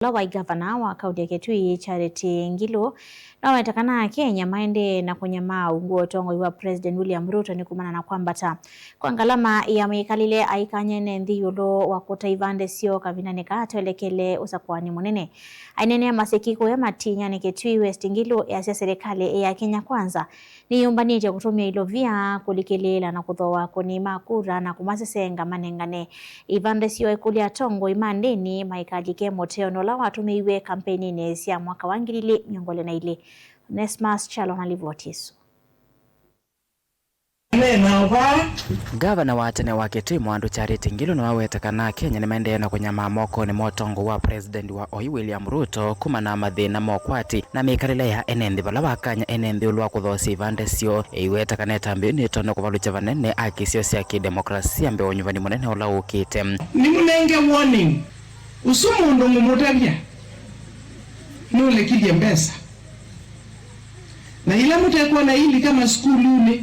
Wa gavana wa kaunti ya Kitui Charity Ngilu na watakana Kenya maende na kunyama unguo tongo wa President William Ruto ni kumana na kwambata kwa ngalama ya mikalile aikanyene ndiyulo wa kutaivande sio kavinane katoelekele usakwani munene ainene masekiko ya matinya ni Kitui West. Ngilu ya serikali ya Kenya Kwanza ni yumbanije kutumia ilovia kulikelela na kuthoa kuni makura na kumasesenga manengane ivande sio ikulia tongo imandeni maikajike moteo la watumiwe kampeni nesi ya mwaka wa ngirili miongole na ile Nesmas Chalo na Livotisu. Gavana wa tene wa Kitui Mwandu Charity Ngilu na wawetakana Kenya ni maendeana kunyama moko ni motongo wa President wa Oyu William Ruto kumana mathina mokwati na mikalile ya enendi bala wakanya enendi ulwa kuthosi ivande sio iwetakana tambi ni tono kuvalucha vanene akisio sia kidemokrasia mbe onyuvani munene ula ukite ni munenge warning usumundu ngumutabya nule kidye mbesa na ila mutekwa na hili kama skulu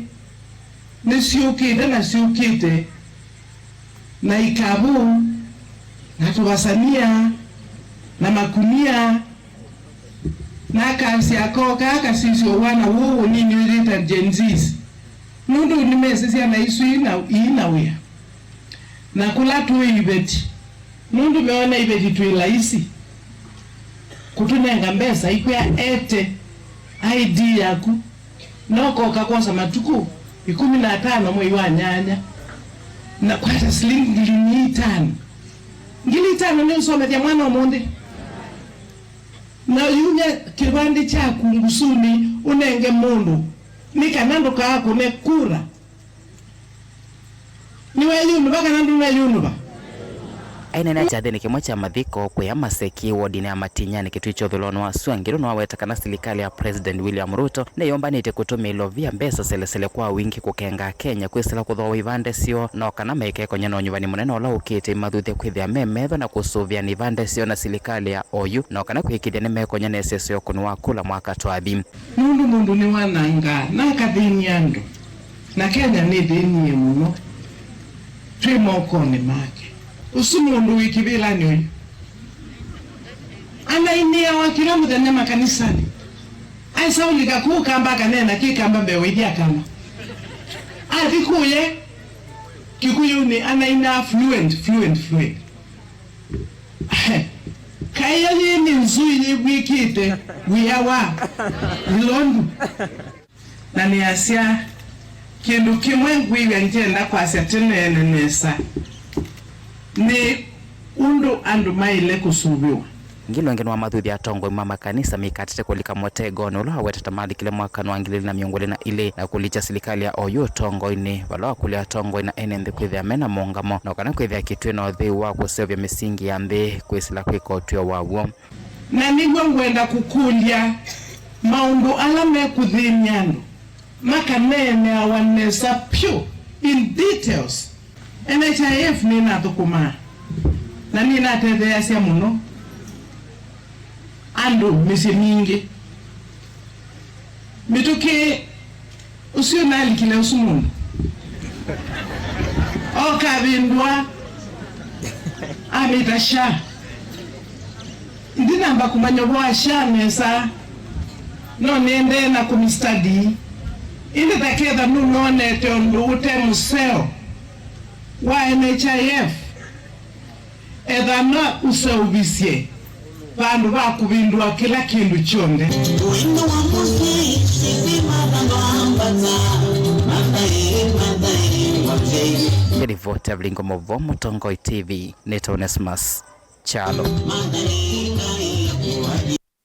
ni siukite na siukite na ikabu na tuwasania na makunia na kasi akoka akasisi wana wuwu nini ulita jenzis mundu ni mesisi ya na isu inawea na kula tuwe ibeti mundu meona ibeti tuila isi kutunenga mbesa ikuya ete ID yaku noko kakosa matuku 15 mwezi wa nyanya na kwata shilingi 5 ngili 5 ni usome ya mwana omonde na yunya kibandi cha kungusuni unenge mundu nikanando kako ne kura niwe yunu baka nandu na yunu ba aina na chathini kimwe cha mathiko kwa maseki wodini ya matinya ni kitu icho thulono wa Ngilu na wawetakana serikali ya President William Ruto na yombanite kutumia ilovia mbesa selesele kwa wingi kukenga Kenya kwisila kuthoa ivande sio na kana mekeko nyano nyuvani munene ola ukite mathuthi kwithia memetho na kusuvia ni ivande sio na serikali ya Oyu na kana kwikithia ni meko nyane sesio kunwa kula mwaka twathi mundu ni wananga na kathini andu na Kenya ni thini muno twimoko ni make usumundu wikibila nyoyo ana inia wakira muthenya makanisani aisa ulika kukamba kanena kikamba mbewe kama atikuye kikuyuni ana ina fluent kaya yini nzui wikite wiyawa ilondu na ni asia kindu kimwe ngwiwe njenda kwa setene nesa ni undu andu maile kusubiwa Ngilu ngeno wa mathuthi atongo mama kanisa mikatete kulika motego no lo wetata mali kile mwaka no angilili na miongole na ile na kulicha serikali ya Oyu tongo ini wala kulia tongo ina enende kwithia mena mongamo na kana kwithia Kitui nathi wa kusevya misingi ya mbe kwisila kwikotio wawo na nigwa ngwenda kukulia maundu alame kuthinyano makanene awanesa pyo in details NHIF ni nathukuma na ni natethea cia muno andu misi mingi mituki usio nalikile usumundu okavindwa amitasha ndinamba kumanya bwasha nesa no nende na kumistadi indi taketha nunonete undu ute museo wa NHIF ethana usauvisye vandu vakuvindua kila kindu chonde Livote Vlingo Movo Motongoi TV Neto Nesmas Chalo